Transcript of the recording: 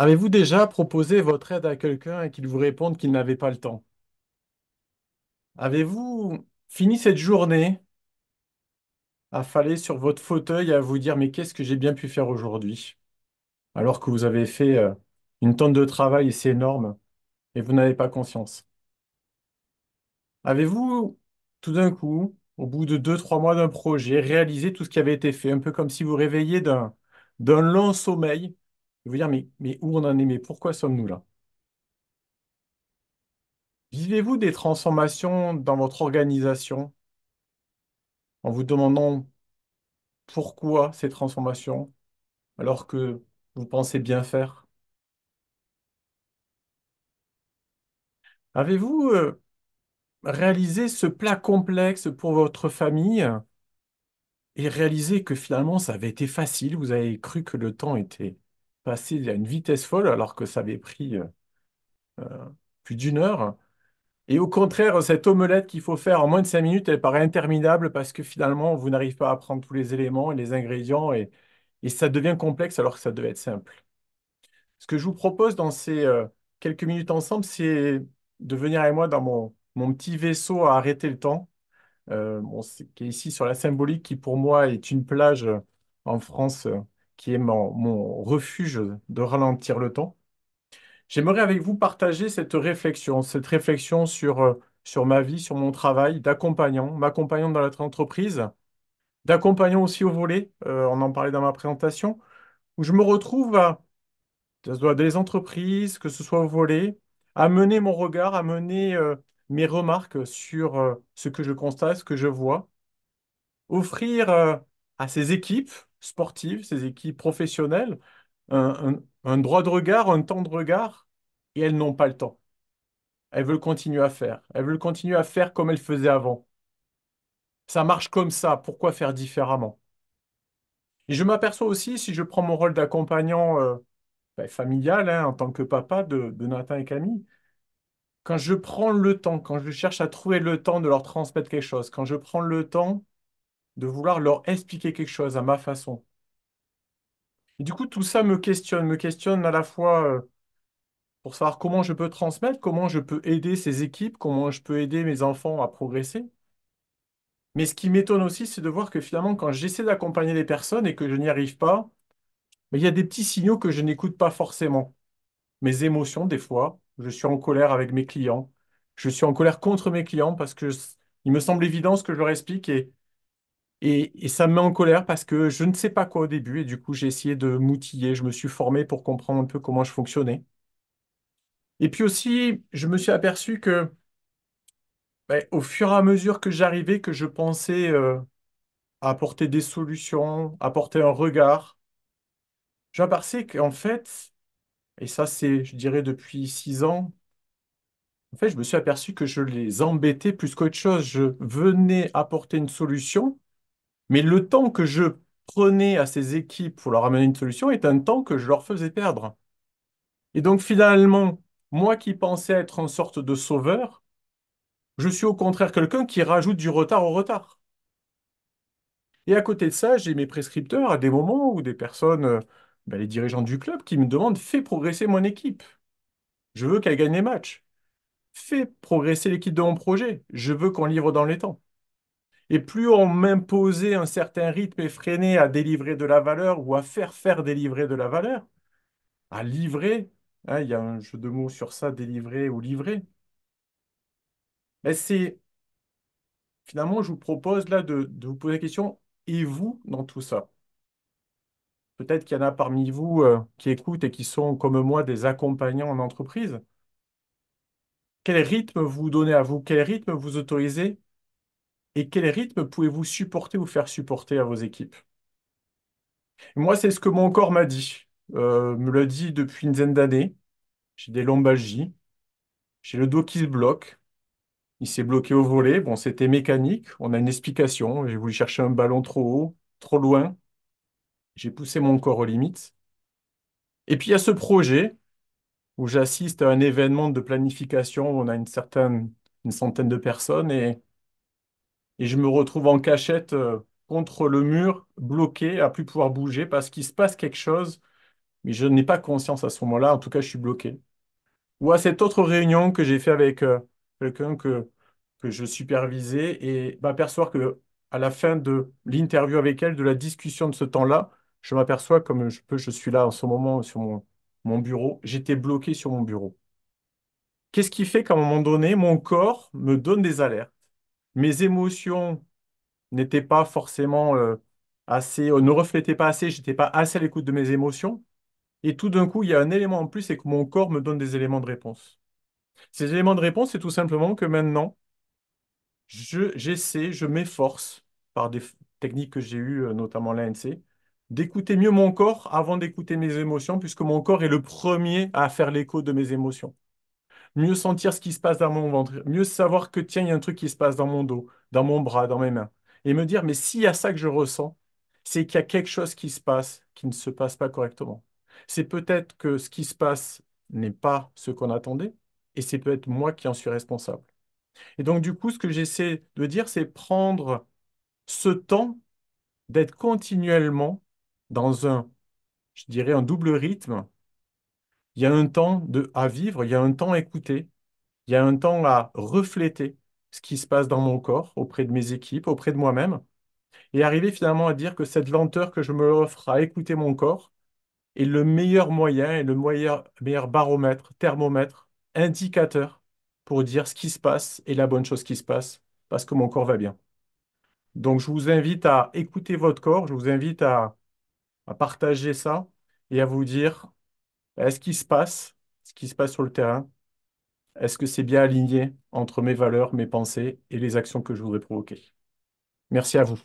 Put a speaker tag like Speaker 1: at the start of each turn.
Speaker 1: Avez-vous déjà proposé votre aide à quelqu'un et qu'il vous réponde qu'il n'avait pas le temps? Avez-vous fini cette journée affalé sur votre fauteuil à vous dire mais qu'est-ce que j'ai bien pu faire aujourd'hui? Alors que vous avez fait une tonne de travail et c'est énorme et vous n'avez pas conscience. Avez-vous tout d'un coup, au bout de 2, 3 mois d'un projet, réalisé tout ce qui avait été fait, un peu comme si vous réveilliez d'un long sommeil et vous dire mais où on en est, mais pourquoi sommes-nous là? Vivez-vous des transformations dans votre organisation en vous demandant pourquoi ces transformations alors que vous pensez bien faire? Avez-vous réalisé ce plat complexe pour votre famille et réalisé que finalement ça avait été facile? Vous avez cru que le temps était passé à une vitesse folle alors que ça avait pris euh, plus d'1 heure. Et au contraire, cette omelette qu'il faut faire en moins de 5 minutes, elle paraît interminable parce que finalement vous n'arrivez pas à prendre tous les éléments et les ingrédients et ça devient complexe alors que ça devait être simple. Ce que je vous propose dans ces quelques minutes ensemble, c'est de venir avec moi dans mon petit vaisseau à arrêter le temps, qui est ici sur la Symbolique, qui pour moi est une plage en France, qui est mon refuge de ralentir le temps. J'aimerais avec vous partager cette réflexion sur ma vie, sur mon travail d'accompagnant, m'accompagnant dans notre entreprise, d'accompagnant aussi au volet, on en parlait dans ma présentation, où je me retrouve ça doit des entreprises, que ce soit au volet, amener mon regard, amener mes remarques sur ce que je constate, ce que je vois, offrir à ces équipes sportives, ces équipes professionnelles, un droit de regard, un temps de regard, et elles n'ont pas le temps. Elles veulent continuer à faire. Elles veulent continuer à faire comme elles faisaient avant. Ça marche comme ça, pourquoi faire différemment? Et je m'aperçois aussi, si je prends mon rôle d'accompagnant familial, hein, en tant que papa de Nathan et Camille, quand je prends le temps, quand je cherche à trouver le temps de leur transmettre quelque chose, quand je prends le temps de vouloir leur expliquer quelque chose à ma façon. Et du coup, tout ça me questionne à la fois pour savoir comment je peux transmettre, comment je peux aider ces équipes, comment je peux aider mes enfants à progresser. Mais ce qui m'étonne aussi, c'est de voir que finalement, quand j'essaie d'accompagner les personnes et que je n'y arrive pas, mais il y a des petits signaux que je n'écoute pas forcément. Mes émotions, des fois, je suis en colère avec mes clients. Je suis en colère contre mes clients parce que il me semble évident ce que je leur explique et ça me met en colère parce que je ne sais pas quoi au début et du coup j'ai essayé de m'outiller, je me suis formé pour comprendre un peu comment je fonctionnais. Et puis aussi, je me suis aperçu que au fur et à mesure que j'arrivais, que je pensais à apporter des solutions, apporter un regard, j'ai aperçu qu'en fait, et ça c'est, je dirais, depuis 6 ans, en fait, je me suis aperçu que je les embêtais plus qu'autre chose. Je venais apporter une solution, mais le temps que je prenais à ces équipes pour leur amener une solution est un temps que je leur faisais perdre. Et donc finalement, moi qui pensais être une sorte de sauveur, je suis au contraire quelqu'un qui rajoute du retard au retard. Et à côté de ça, j'ai mes prescripteurs à des moments où des personnes, les dirigeants du club, qui me demandent, fais progresser mon équipe. Je veux qu'elle gagne les matchs. Fais progresser l'équipe de mon projet. Je veux qu'on livre dans les temps. Et plus on m'imposait un certain rythme effréné à délivrer de la valeur ou à faire délivrer de la valeur, à livrer, hein, il y a un jeu de mots sur ça, délivrer ou livrer, mais c'est finalement, je vous propose là de vous poser la question, et vous dans tout ça? Peut-être qu'il y en a parmi vous qui écoutent et qui sont comme moi des accompagnants en entreprise. Quel rythme vous donnez à vous? Quel rythme vous autorisez? Et quel rythme pouvez-vous supporter ou faire supporter à vos équipes? Moi, c'est ce que mon corps m'a dit. Me l'a dit depuis une dizaine d'années. J'ai des lombalgies, j'ai le dos qui se bloque. Il s'est bloqué au volet. Bon, c'était mécanique. On a une explication. J'ai voulu chercher un ballon trop haut, trop loin. J'ai poussé mon corps aux limites. Et puis, il y a ce projet où j'assiste à un événement de planification où on a une centaine de personnes et je me retrouve en cachette contre le mur, bloqué, à plus pouvoir bouger parce qu'il se passe quelque chose mais je n'ai pas conscience à ce moment-là. En tout cas, je suis bloqué. Ou à cette autre réunion que j'ai fait avec quelqu'un que je supervisais et m'apercevoir que à la fin de l'interview avec elle, de la discussion de ce temps-là, je m'aperçois comme je suis là en ce moment sur mon bureau, j'étais bloqué sur mon bureau. Qu'est-ce qui fait qu'à un moment donné, mon corps me donne des alertes? Mes émotions n'étaient pas forcément assez, ne reflétaient pas assez, j'étais pas assez à l'écoute de mes émotions. Et tout d'un coup, il y a un élément en plus, c'est que mon corps me donne des éléments de réponse. Ces éléments de réponse, c'est tout simplement que maintenant, je m'efforce, par des techniques que j'ai eues, notamment l'ANC, d'écouter mieux mon corps avant d'écouter mes émotions, puisque mon corps est le premier à faire l'écho de mes émotions. Mieux sentir ce qui se passe dans mon ventre, mieux savoir que tiens, il y a un truc qui se passe dans mon dos, dans mon bras, dans mes mains. Et me dire, mais s'il y a ça que je ressens, c'est qu'il y a quelque chose qui se passe, qui ne se passe pas correctement. C'est peut-être que ce qui se passe n'est pas ce qu'on attendait, et c'est peut-être moi qui en suis responsable. Et donc, du coup, ce que j'essaie de dire, c'est prendre ce temps d'être continuellement dans un, je dirais, un double rythme. Il y a un temps à vivre, il y a un temps à écouter, il y a un temps à refléter ce qui se passe dans mon corps, auprès de mes équipes, auprès de moi-même, et arriver finalement à dire que cette lenteur que je me offre à écouter mon corps est le meilleur moyen et le meilleur baromètre, thermomètre, indicateur pour dire ce qui se passe et la bonne chose qui se passe, parce que mon corps va bien. Donc, je vous invite à écouter votre corps, je vous invite à partager ça et à vous dire, est-ce qu'il se passe, ce qui se passe sur le terrain, est-ce que c'est bien aligné entre mes valeurs, mes pensées et les actions que je voudrais provoquer? Merci à vous.